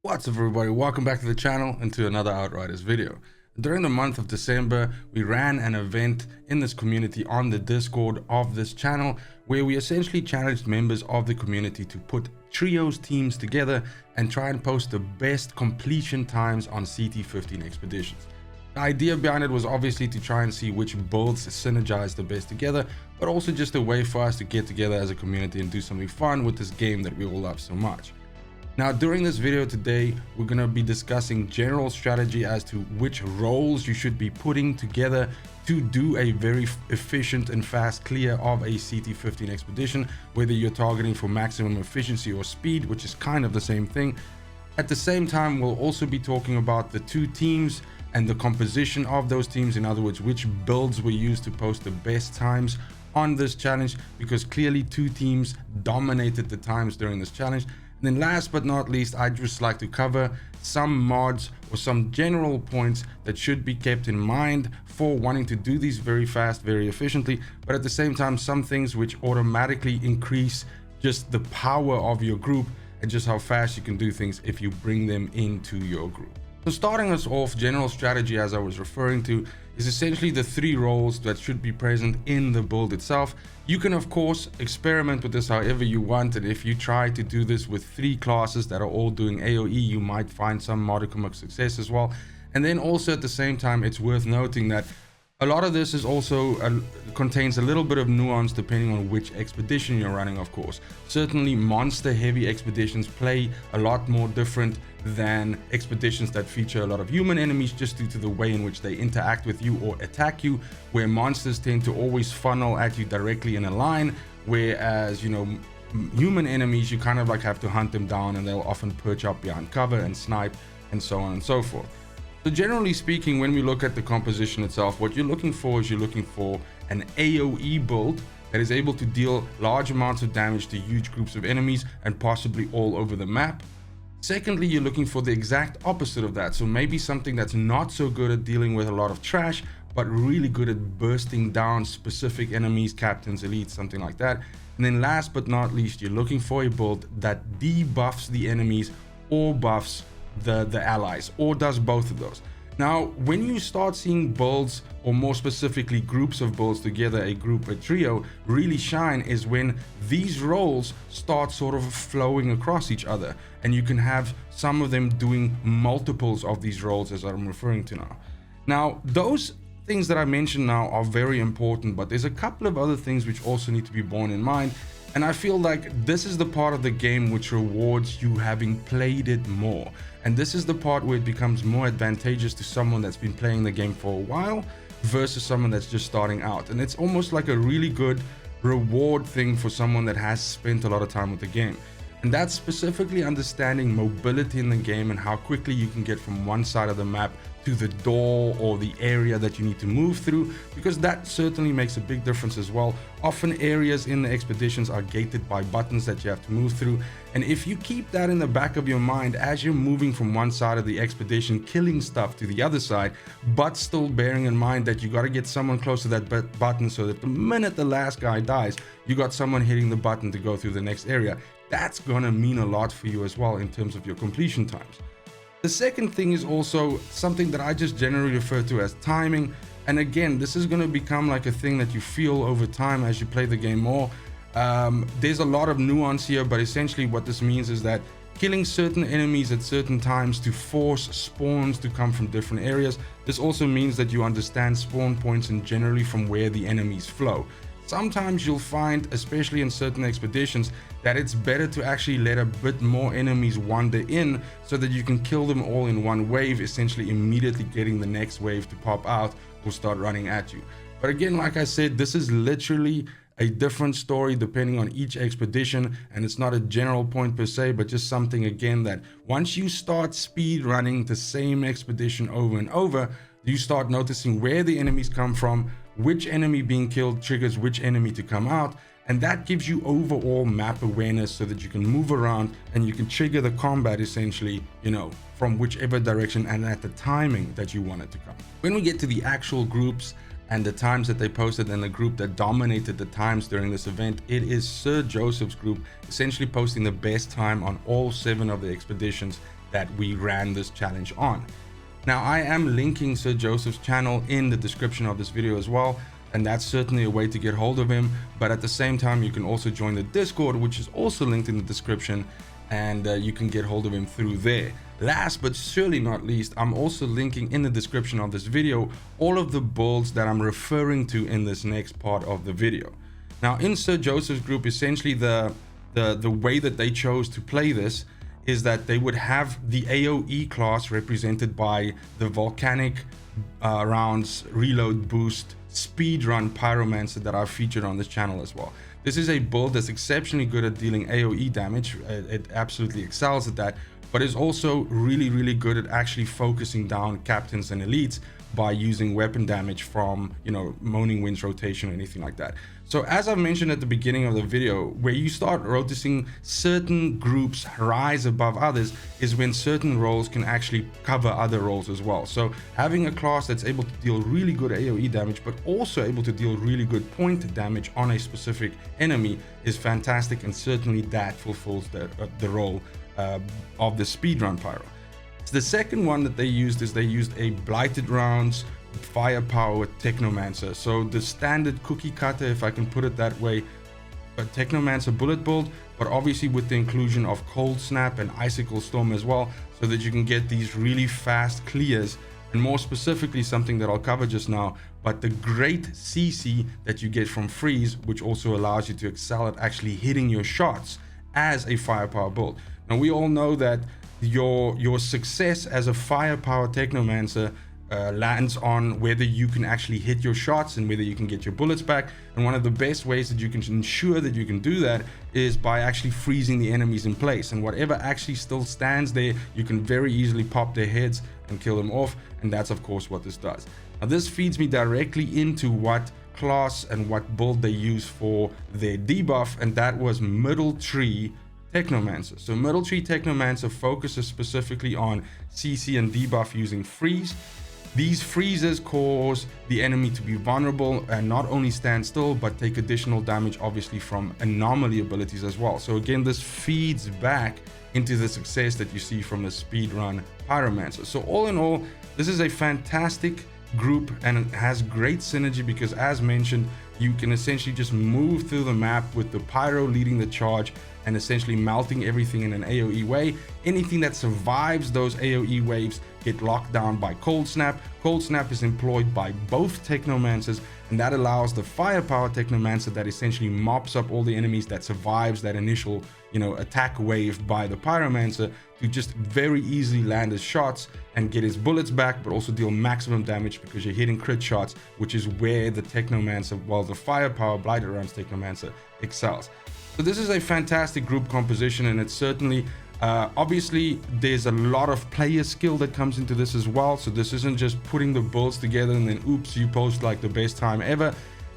What's up everybody, welcome back to the channel and to another Outriders video. During the month of December, we ran an event in this community on the Discord of this channel where we essentially challenged members of the community to put trios teams together and try and post the best completion times on CT15 expeditions. The idea behind it was obviously to try and see which builds synergize the best together, but also just a way for us to get together as a community and do something fun with this game that we all love so much. Now, during this video today, we're going to be discussing general strategy as to which roles you should be putting together to do a very efficient and fast clear of a CT15 expedition, whether you're targeting for maximum efficiency or speed, which is kind of the same thing. At the same time, we'll also be talking about the two teams and the composition of those teams. In other words, which builds were used to post the best times on this challenge, because clearly two teams dominated the times during this challenge. And then last but not least, I'd just like to cover some mods or some general points that should be kept in mind for wanting to do these very fast, very efficiently, but at the same time, some things which automatically increase just the power of your group and just how fast you can do things if you bring them into your group. So starting us off, general strategy, as I was referring to, is essentially the three roles that should be present in the build itself. You can of course experiment with this however you want, and if you try to do this with three classes that are all doing AoE, you might find some modicum of success as well. And then also at the same time, it's worth noting that a lot of this is also contains a little bit of nuance depending on which expedition you're running, of course. Certainly monster heavy expeditions play a lot more different than expeditions that feature a lot of human enemies, just due to the way in which they interact with you or attack you, where monsters tend to always funnel at you directly in a line, whereas, you know, human enemies, you kind of like have to hunt them down and they'll often perch up behind cover and snipe and so on and so forth. So generally speaking, when we look at the composition itself, what you're looking for is you're looking for an AoE build that is able to deal large amounts of damage to huge groups of enemies and possibly all over the map. Secondly, you're looking for the exact opposite of that. So maybe something that's not so good at dealing with a lot of trash, but really good at bursting down specific enemies, captains, elites, something like that. And then last but not least, you're looking for a build that debuffs the enemies or buffs the allies, or does both of those. Now, when you start seeing builds, or more specifically groups of builds together, a group, a trio, really shine is when these roles start sort of flowing across each other, and you can have some of them doing multiples of these roles, as I'm referring to now. Now, those things that I mentioned now are very important, but there's a couple of other things which also need to be borne in mind. And I feel like this is the part of the game which rewards you having played it more. And this is the part where it becomes more advantageous to someone that's been playing the game for a while versus someone that's just starting out. And it's almost like a really good reward thing for someone that has spent a lot of time with the game. And that's specifically understanding mobility in the game and how quickly you can get from one side of the map to the door or the area that you need to move through, because that certainly makes a big difference as well. Often areas in the expeditions are gated by buttons that you have to move through, and if you keep that in the back of your mind as you're moving from one side of the expedition, killing stuff to the other side, but still bearing in mind that you got to get someone close to that button so that the minute the last guy dies, you got someone hitting the button to go through the next area. That's gonna mean a lot for you as well in terms of your completion times. The second thing is also something that I just generally refer to as timing. And again, this is going to become like a thing that you feel over time as you play the game more. There's a lot of nuance here, but essentially what this means is that killing certain enemies at certain times to force spawns to come from different areas. This also means that you understand spawn points and generally from where the enemies flow. Sometimes you'll find, especially in certain expeditions, that it's better to actually let a bit more enemies wander in so that you can kill them all in one wave, essentially immediately getting the next wave to pop out or start running at you. But again, like I said, this is literally a different story depending on each expedition, and it's not a general point per se, but just something again that once you start speed running the same expedition over and over, you start noticing where the enemies come from, which enemy being killed triggers which enemy to come out, and that gives you overall map awareness so that you can move around and you can trigger the combat essentially, you know, from whichever direction and at the timing that you want it to come. When we get to the actual groups and the times that they posted, and the group that dominated the times during this event, it is Sir Joseph's group, essentially posting the best time on all 7 of the expeditions that we ran this challenge on. Now, I am linking Sir Joseph's channel in the description of this video as well, and that's certainly a way to get hold of him. But at the same time, you can also join the Discord, which is also linked in the description, and you can get hold of him through there. Last but surely not least, I'm also linking in the description of this video all of the builds that I'm referring to in this next part of the video. Now, in Sir Joseph's group, essentially the way that they chose to play this is that they would have the AoE class represented by the volcanic rounds reload boost speedrun pyromancer that I've featured on this channel as well. This is a build that's exceptionally good at dealing AoE damage. It absolutely excels at that, but is also really good at actually focusing down captains and elites by using weapon damage from, you know, Moaning Winds rotation or anything like that. So as I mentioned at the beginning of the video, where you start noticing certain groups rise above others is when certain roles can actually cover other roles as well. So having a class that's able to deal really good AoE damage, but also able to deal really good point damage on a specific enemy is fantastic, and certainly that fulfills the role of the speedrun pyro. The second one that they used is they used a blighted rounds firepower technomancer. So the standard cookie cutter, if I can put it that way, a technomancer bullet build, but obviously with the inclusion of cold snap and icicle storm as well, so that you can get these really fast clears, and more specifically something that I'll cover just now, but the great CC that you get from freeze, which also allows you to excel at actually hitting your shots as a firepower build. Now, we all know that your success as a firepower technomancer lands on whether you can actually hit your shots and whether you can get your bullets back. And one of the best ways that you can ensure that you can do that is by actually freezing the enemies in place, and whatever actually still stands there, you can very easily pop their heads and kill them off. And that's of course what this does. Now, this feeds me directly into what class and what build they use for their debuff, and that was Middle Tree Technomancer. So Middle Tree Technomancer focuses specifically on CC and debuff using freeze. These freezes cause the enemy to be vulnerable and not only stand still, but take additional damage, obviously, from anomaly abilities as well. So again, this feeds back into the success that you see from the speedrun pyromancer. So all in all, this is a fantastic group, and it has great synergy because, as mentioned, you can essentially just move through the map with the pyro leading the charge and essentially melting everything in an AoE way. Anything that survives those AoE waves get locked down by cold snap. Cold snap is employed by both technomancers, and that allows the firepower technomancer that essentially mops up all the enemies that survives that initial, you know, attack wave by the pyromancer to just very easily land his shots and get his bullets back, but also deal maximum damage because you're hitting crit shots, which is where the technomancer, well, the firepower blighted rounds technomancer excels. So this is a fantastic group composition, and it's certainly obviously there's a lot of player skill that comes into this as well. So this isn't just putting the builds together and then oops, you post like the best time ever.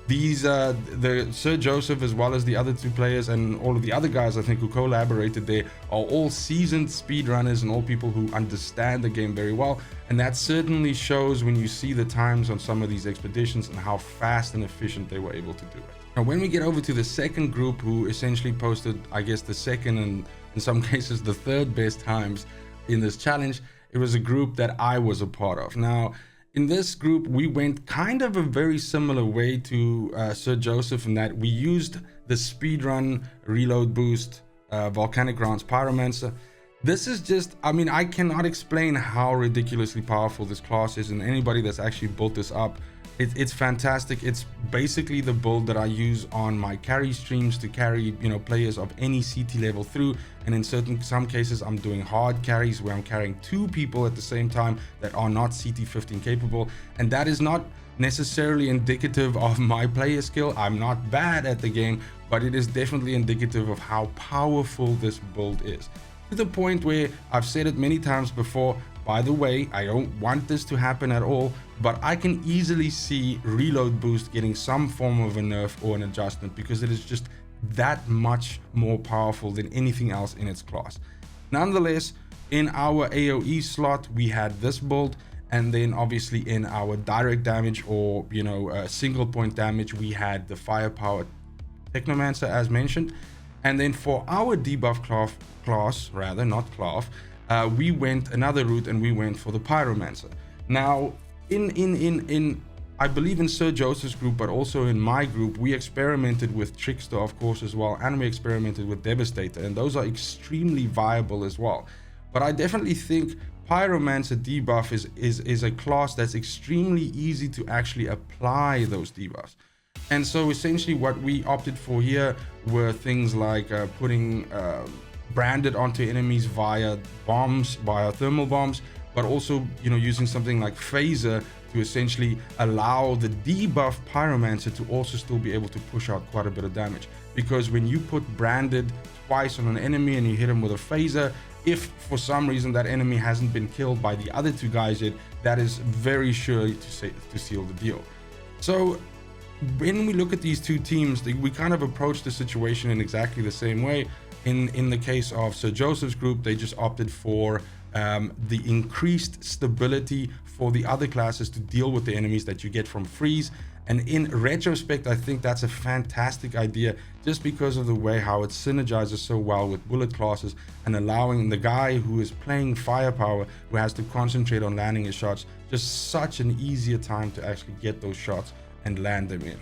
These the Sir Joseph, as well as the other two players and all of the other guys I think who collaborated there, are all seasoned speedrunners and all people who understand the game very well, and that certainly shows when you see the times on some of these expeditions and how fast and efficient they were able to do it. Now, when we get over to the second group, who essentially posted, I guess, the second and in some cases the third best times in this challenge, it was a group that I was a part of. Now, in this group, we went kind of a very similar way to Sir Joseph in that we used the speedrun reload boost volcanic grounds pyromancer. This is just, I mean, I cannot explain how ridiculously powerful this class is, and anybody that's actually built this up, it's fantastic. It's basically the build that I use on my carry streams to carry, you know, players of any CT level through, and in some cases I'm doing hard carries where I'm carrying two people at the same time that are not CT15 capable, and that is not necessarily indicative of my player skill. I'm not bad at the game, but it is definitely indicative of how powerful this build is, to the point where I've said it many times before. By the way, I don't want this to happen at all, but I can easily see reload boost getting some form of a nerf or an adjustment because it is just that much more powerful than anything else in its class. Nonetheless, in our AoE slot, we had this build, and then obviously in our direct damage or, you know, single point damage, we had the firepower technomancer as mentioned. And then for our debuff class, rather not class, we went another route and we went for the pyromancer. Now, in I believe in Sir Joseph's group, but also in my group, we experimented with Trickster, of course, as well, and we experimented with Devastator, and those are extremely viable as well. But I definitely think Pyromancer debuff is a class that's extremely easy to actually apply those debuffs. And so essentially what we opted for here were things like putting branded onto enemies via bombs, via thermal bombs, but also, you know, using something like faser to essentially allow the debuff pyromancer to also still be able to push out quite a bit of damage. Because when you put branded twice on an enemy and you hit him with a phaser, if for some reason that enemy hasn't been killed by the other two guys yet, that is very sure to seal the deal. So when we look at these two teams, we kind of approach the situation in exactly the same way. In the case of Sir Joseph's group, they just opted for the increased stability for the other classes to deal with the enemies that you get from freeze. And in retrospect, I think that's a fantastic idea, just because of the way how it synergizes so well with bullet classes and allowing the guy who is playing firepower, who has to concentrate on landing his shots, just such an easier time to actually get those shots and land them in.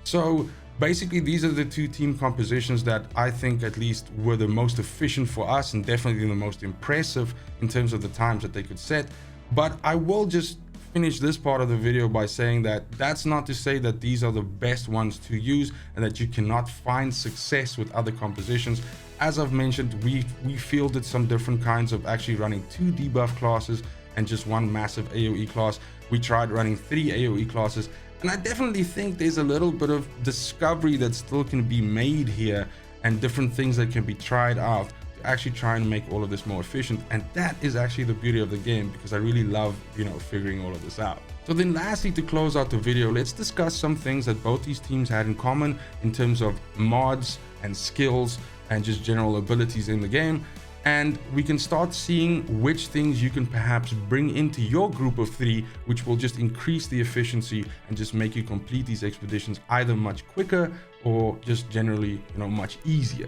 So basically, these are the two team compositions that I think at least were the most efficient for us and definitely the most impressive in terms of the times that they could set. But I will just finish this part of the video by saying that that's not to say that these are the best ones to use and that you cannot find success with other compositions. As I've mentioned, we fielded some different kinds of actually running 2 debuff classes and just 1 massive AoE class. We tried running 3 AoE classes, and I definitely think there's a little bit of discovery that still can be made here and different things that can be tried out to actually try and make all of this more efficient. And that is actually the beauty of the game, because I really love, you know, figuring all of this out. So then lastly, to close out the video, let's discuss some things that both these teams had in common in terms of mods and skills and just general abilities in the game. And we can start seeing which things you can perhaps bring into your group of 3, which will just increase the efficiency and just make you complete these expeditions either much quicker or just generally, you know, much easier.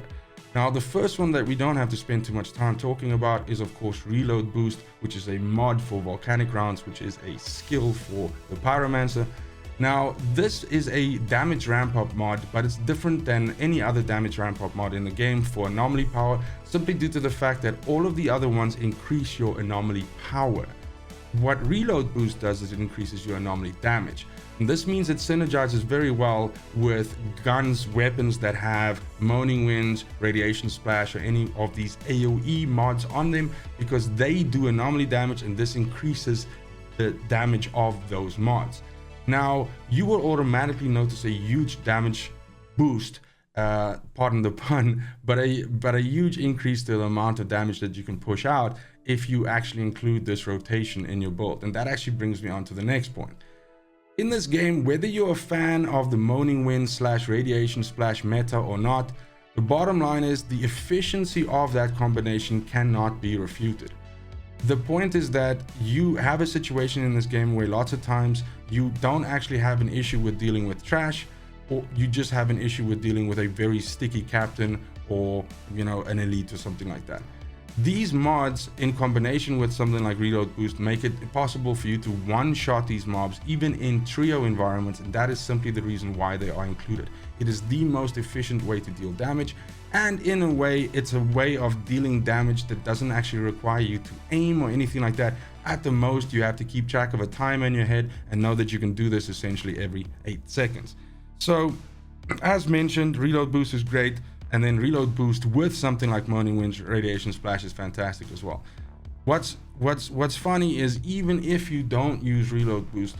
Now, the first one that we don't have to spend too much time talking about is, of course, Reload Boost, which is a mod for volcanic rounds, which is a skill for the pyromancer. Now, this is a damage ramp up mod, but it's different than any other damage ramp up mod in the game for anomaly power, simply due to the fact that all of the other ones increase your anomaly power. What Reload Boost does is it increases your anomaly damage. And this means it synergizes very well with guns, weapons that have Moaning Winds, Radiation Splash, or any of these AoE mods on them, because they do anomaly damage, and this increases the damage of those mods. Now, you will automatically notice a huge damage boost, pardon the pun, but a huge increase to the amount of damage that you can push out if you actually include this rotation in your build. And that actually brings me on to the next point. In this game, whether you're a fan of the Moaning Wind / Radiation Splash meta or not, the bottom line is the efficiency of that combination cannot be refuted. The point is that you have a situation in this game where lots of times you don't actually have an issue with dealing with trash, or you just have an issue with dealing with a very sticky captain or, you know, an elite or something like that. These mods, in combination with something like Reload Boost, make it possible for you to one-shot these mobs even in trio environments, and that is simply the reason why they are included. It is the most efficient way to deal damage, and in a way, it's a way of dealing damage that doesn't actually require you to aim or anything like that. At the most, you have to keep track of a timer in your head and know that you can do this essentially every 8 seconds. So, as mentioned, Reload Boost is great. And then Reload Boost with something like Moaning Winds, Radiation Splash is fantastic as well. What's funny is, even if you don't use Reload Boost,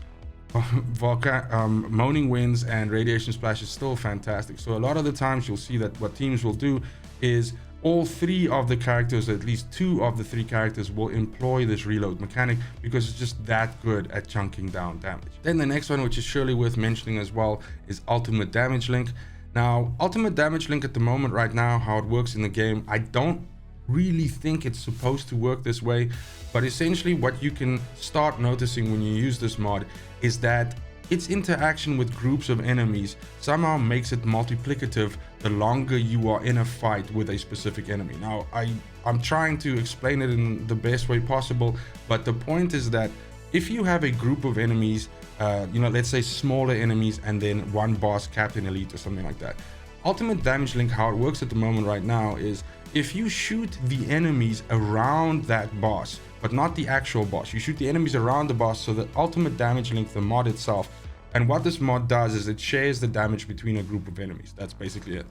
Moaning Winds and Radiation Splash is still fantastic. So a lot of the times you'll see that what teams will do is all 3 of the characters, at least 2 of the 3 characters, will employ this reload mechanic because it's just that good at chunking down damage. Then the next one, which is surely worth mentioning as well, is Ultimate Damage Link. Now, Ultimate Damage Link at the moment right now, how it works in the game, I don't really think it's supposed to work this way, but essentially what you can start noticing when you use this mod is that its interaction with groups of enemies somehow makes it multiplicative the longer you are in a fight with a specific enemy. Now, I'm trying to explain it in the best way possible, but the point is that if you have a group of enemies, let's say smaller enemies, and then one boss, captain, elite, or something like that, ultimate damage link, how it works at the moment right now is if you shoot the enemies around that boss, but not the actual boss, you shoot the enemies around the boss, so the ultimate damage link, the mod itself, and what this mod does is it shares the damage between a group of enemies. That's basically it.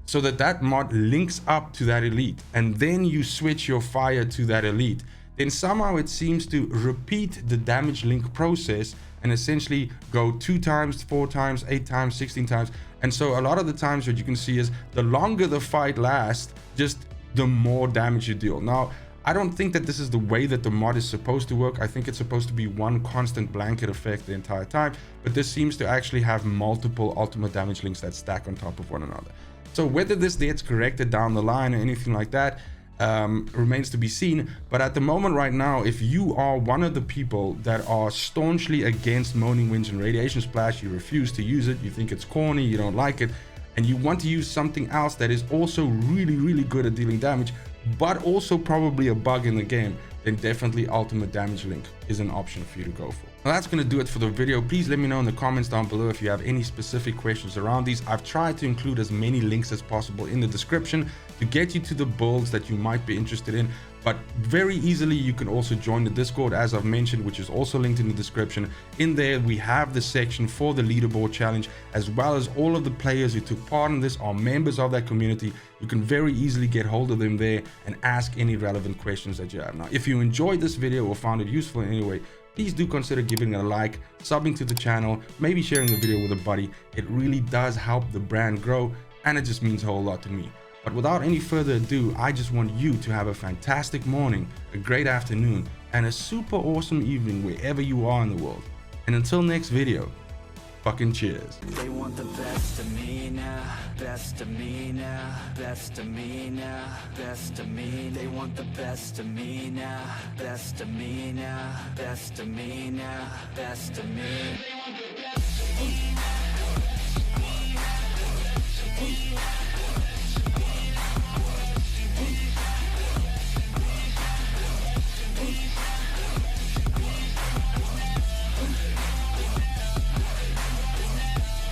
So that mod links up to that elite, and then you switch your fire to that elite. Then somehow it seems to repeat the damage link process and essentially go 2 times, 4 times, 8 times, 16 times. And so a lot of the times what you can see is the longer the fight lasts, just the more damage you deal. Now, I don't think that this is the way that the mod is supposed to work. I think it's supposed to be one constant blanket effect the entire time, but this seems to actually have multiple ultimate damage links that stack on top of one another. So whether this gets corrected down the line or anything like that remains to be seen. But at the moment right now, if you are one of the people that are staunchly against Moaning Winds and Radiation Splash, you refuse to use it, you think it's corny, you don't like it, and you want to use something else that is also really, really good at dealing damage, but also probably a bug in the game, then definitely ultimate damage link is an option for you to go for. Now that's going to do it for the video. Please let me know in the comments down below if you have any specific questions around these. I've tried to include as many links as possible in the description to get you to the builds that you might be interested in, but very easily you can also join the Discord, as I've mentioned, which is also linked in the description. In there we have the section for the leaderboard challenge, as well as all of the players who took part in this are members of that community. You can very easily get hold of them there and ask any relevant questions that you have. Now, if you enjoyed this video or found it useful in any way, please do consider giving it a like, subbing to the channel, maybe sharing the video with a buddy. It really does help the brand grow, and it just means a whole lot to me. But without any further ado, I just want you to have a fantastic morning, a great afternoon, and a super awesome evening wherever you are in the world. And until next video, fucking cheers. They want the best of me now, best of me now, best of me now, best of me. They want the best of me now, best of me now, best of me now, best of me.